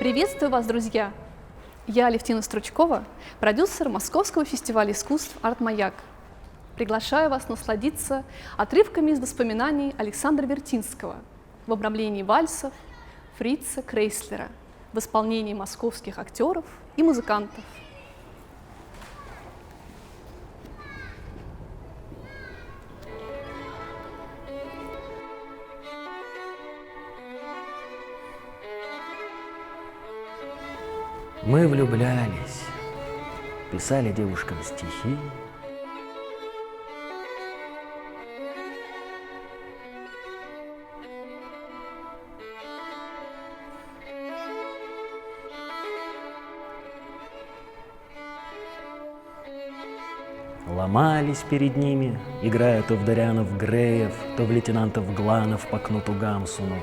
Приветствую вас, друзья! Я Алевтина Стручкова, продюсер Московского фестиваля искусств «Арт-Маяк». Приглашаю вас насладиться отрывками из воспоминаний Александра Вертинского в обрамлении вальсов Фрица Крейслера в исполнении московских актеров и музыкантов. Мы влюблялись, писали девушкам стихи. Ломались перед ними, играя то в Дарянов Греев, то в лейтенантов Гланов по Кнуту Гамсуну.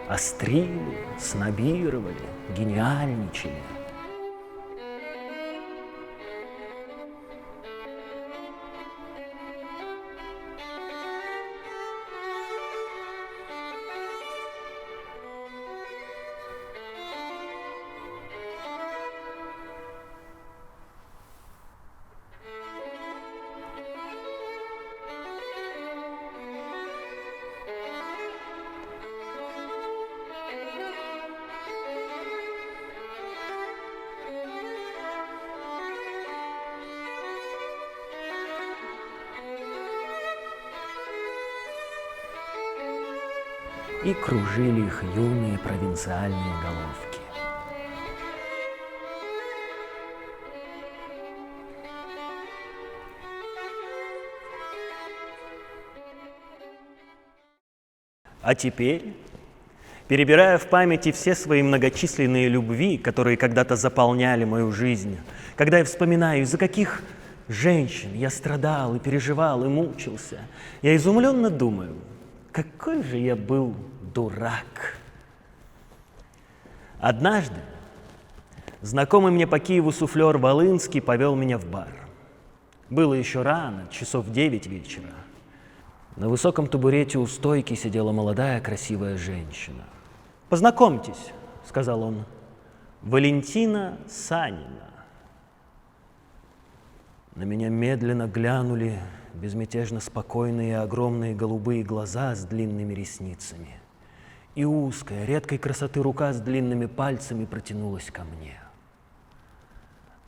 Острили, снобировали, гениальничали. И кружили их юные провинциальные головки. А теперь, перебирая в памяти все свои многочисленные любви, которые когда-то заполняли мою жизнь, когда я вспоминаю, из-за каких женщин я страдал и переживал и мучился, я изумленно думаю, какой же я был дурак. Однажды знакомый мне по Киеву суфлер Волынский повел меня в бар. Было еще рано, часов 9 вечера. На высоком табурете у стойки сидела молодая красивая женщина. «Познакомьтесь», — сказал он, — «Валентина Санина». На меня медленно глянули безмятежно спокойные огромные голубые глаза с длинными ресницами. И узкая, редкой красоты рука с длинными пальцами протянулась ко мне.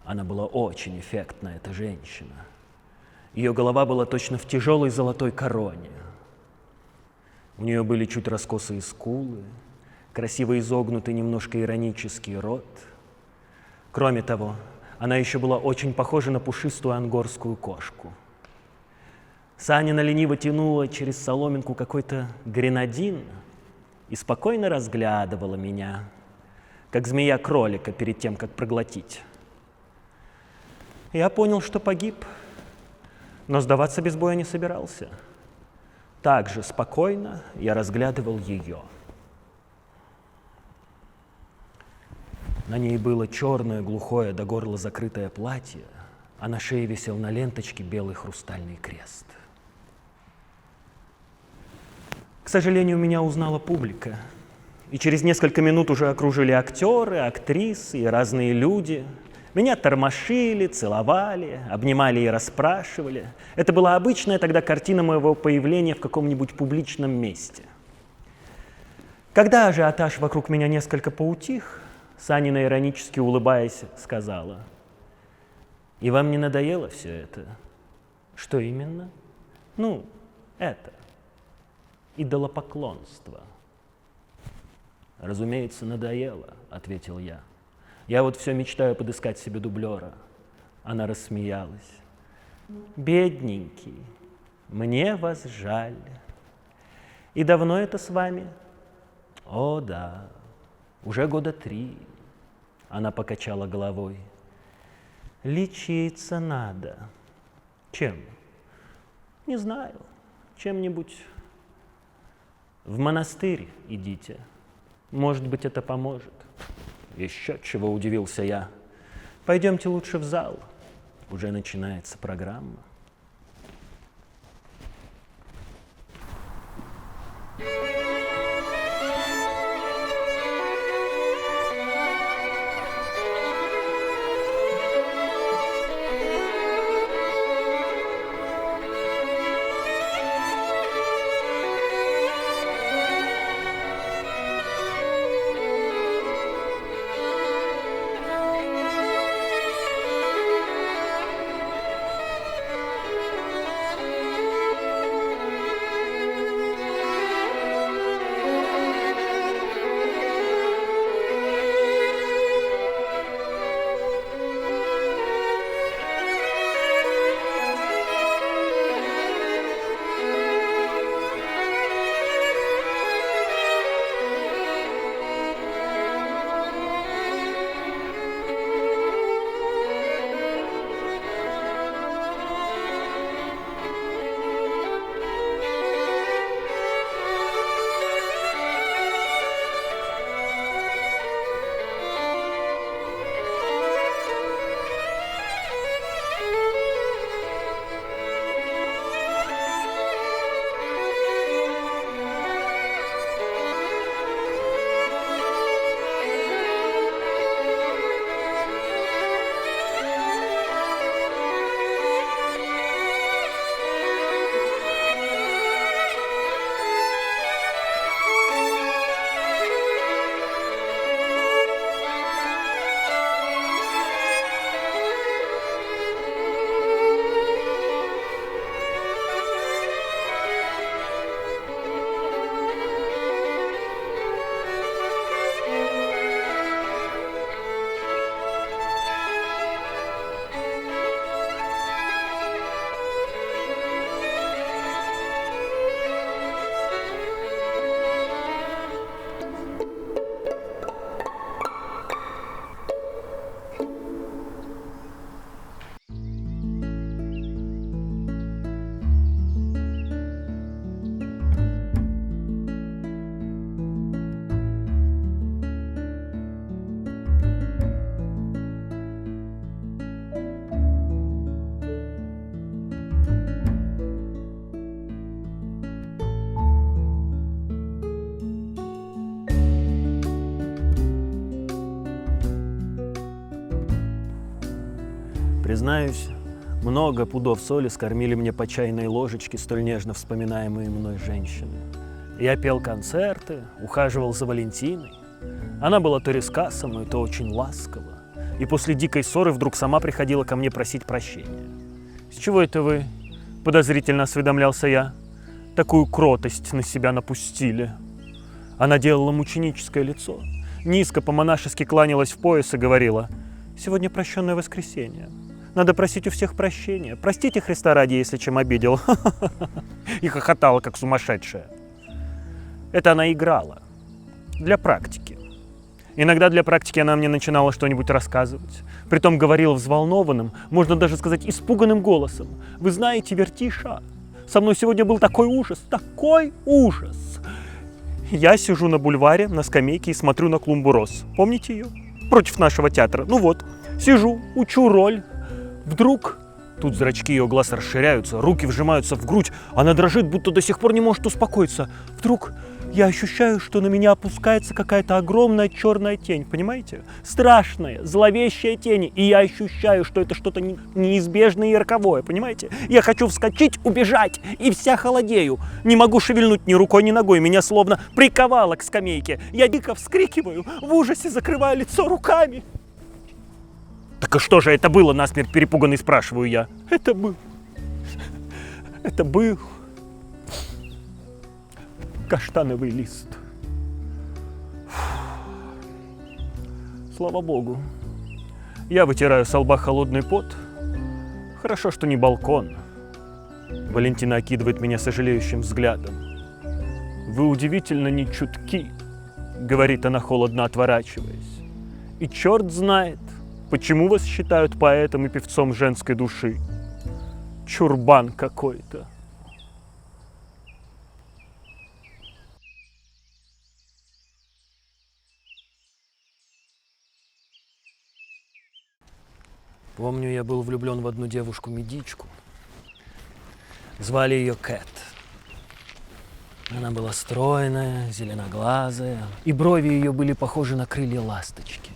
Она была очень эффектная, эта женщина. Ее голова была точно в тяжелой золотой короне. У нее были чуть раскосые скулы, красиво изогнутый, немножко иронический рот. Кроме того, она еще была очень похожа на пушистую ангорскую кошку. Санина лениво тянула через соломинку какой-то гренадин и спокойно разглядывала меня, как змея кролика перед тем, как проглотить. Я понял, что погиб, но сдаваться без боя не собирался. Так же спокойно я разглядывал ее. На ней было черное, глухое, до горла закрытое платье, а на шее висел на ленточке белый хрустальный крест. К сожалению, меня узнала публика, и через несколько минут уже окружили актеры, актрисы и разные люди. Меня тормошили, целовали, обнимали и расспрашивали. Это была обычная тогда картина моего появления в каком-нибудь публичном месте. Когда ажиотаж вокруг меня несколько поутих, Санина, иронически улыбаясь, сказала: «И вам не надоело все это?» «Что именно?» «Ну, это. Идолопоклонство». «Разумеется, надоело», — ответил я. «Я вот все мечтаю подыскать себе дублера». Она рассмеялась. «Бедненький, мне вас жаль. И давно это с вами?» «О, да, уже года 3. Она покачала головой. «Лечиться надо». «Чем?» «Не знаю. Чем-нибудь. В монастырь идите. Может быть, это поможет». «Еще чего», — удивился я. Пойдемте лучше в зал. Уже начинается программа. Признаюсь, много пудов соли скормили мне по чайной ложечке столь нежно вспоминаемые мной женщины. Я пел концерты, ухаживал за Валентиной. Она была то резка со мной, то очень ласкова. И после дикой ссоры вдруг сама приходила ко мне просить прощения. «С чего это вы?» – подозрительно осведомлялся я. «Такую кротость на себя напустили». Она делала мученическое лицо, низко по-монашески кланялась в пояс и говорила: «Сегодня прощенное воскресенье. Надо просить у всех прощения. Простите Христа ради, если чем обидел». И хохотала, как сумасшедшая. Это она играла. Для практики. Иногда для практики она мне начинала что-нибудь рассказывать. Притом говорила взволнованным, можно даже сказать испуганным голосом: «Вы знаете, Вертиша, со мной сегодня был такой ужас, такой ужас!» Я сижу на бульваре, на скамейке и смотрю на клумбу роз. Помните ее? Против нашего театра. Ну вот, сижу, учу роль. Вдруг тут зрачки ее глаз расширяются, руки вжимаются в грудь, она дрожит, будто до сих пор не может успокоиться. Вдруг я ощущаю, что на меня опускается какая-то огромная черная тень, понимаете? Страшная, зловещая тень, и я ощущаю, что это что-то неизбежное и роковое, понимаете? Я хочу вскочить, убежать, и вся холодею. Не могу шевельнуть ни рукой, ни ногой, меня словно приковало к скамейке. Я дико вскрикиваю, в ужасе закрываю лицо руками. «Так и что же это было?» — насмерть перепуганный спрашиваю я. Это был каштановый лист. Слава Богу. Я вытираю со лба холодный пот. Хорошо, что не балкон. Валентина окидывает меня сожалеющим взглядом. «Вы удивительно нечутки», — говорит она, холодно отворачиваясь. «И черт знает, почему вас считают поэтом и певцом женской души. Чурбан какой-то». Помню, я был влюблен в одну девушку-медичку. Звали ее Кэт. Она была стройная, зеленоглазая, и брови ее были похожи на крылья ласточки.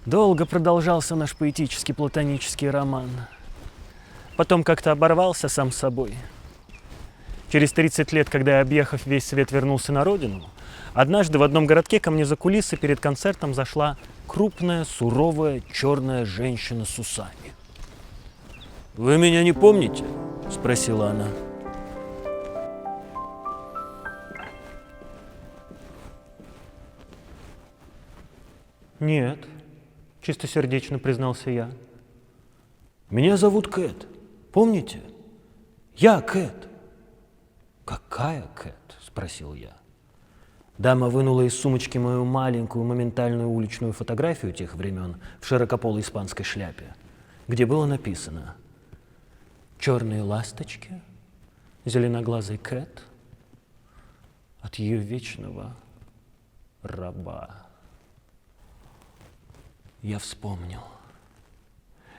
Долго продолжался наш поэтический платонический роман. Потом как-то оборвался сам собой. Через 30 лет, когда я, объехав весь свет, вернулся на родину, однажды в одном городке ко мне за кулисы перед концертом зашла крупная, суровая, черная женщина с усами. «Вы меня не помните?» – спросила она. «Нет», – чистосердечно признался я. «Меня зовут Кэт. Помните? Я Кэт». «Какая Кэт?» – спросил я. Дама вынула из сумочки мою маленькую моментальную уличную фотографию тех времен в широкополой испанской шляпе, где было написано: «Черные ласточки, зеленоглазый Кэт от ее вечного раба». Я вспомнил,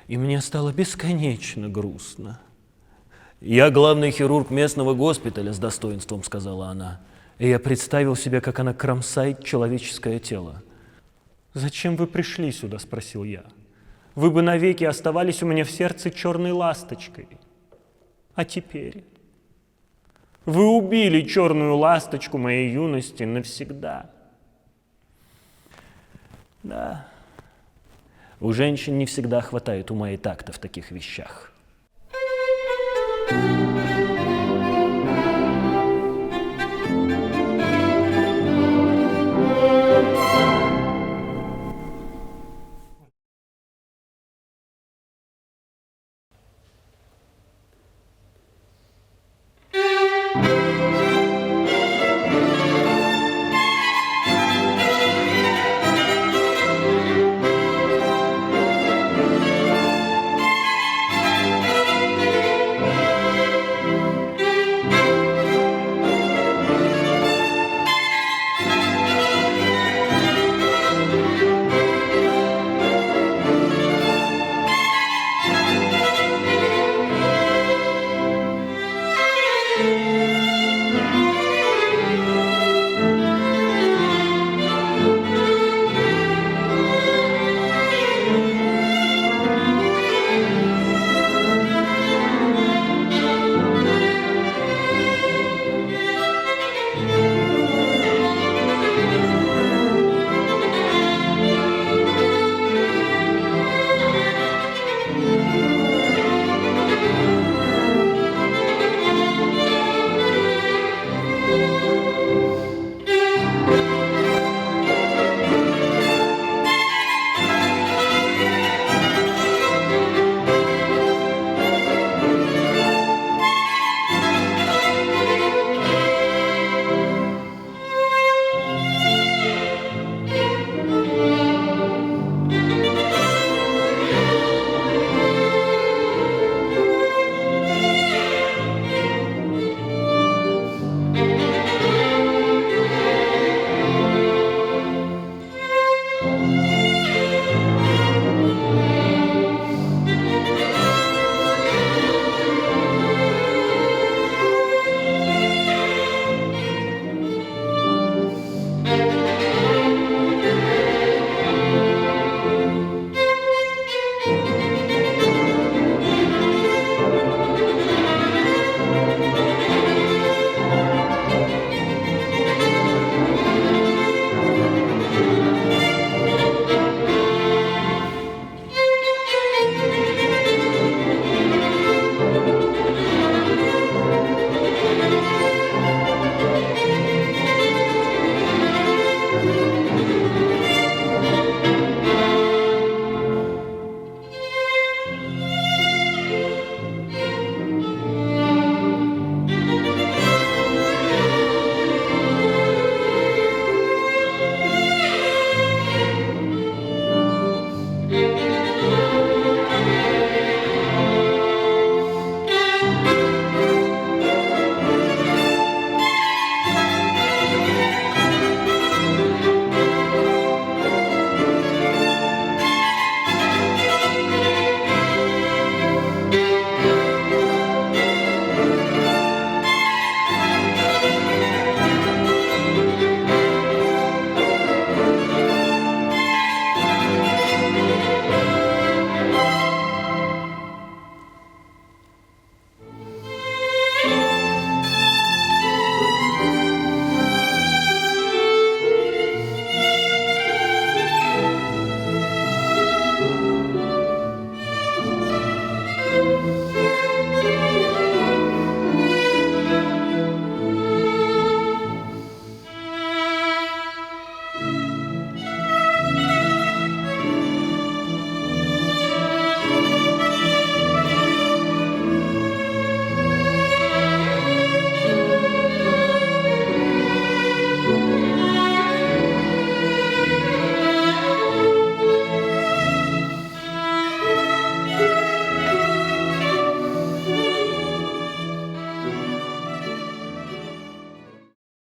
и мне стало бесконечно грустно. «Я главный хирург местного госпиталя», — с достоинством сказала она. И я представил себе, как она кромсает человеческое тело. «Зачем вы пришли сюда?» — спросил я. «Вы бы навеки оставались у меня в сердце черной ласточкой. А теперь? Вы убили черную ласточку моей юности навсегда». Да, у женщин не всегда хватает ума и такта в таких вещах.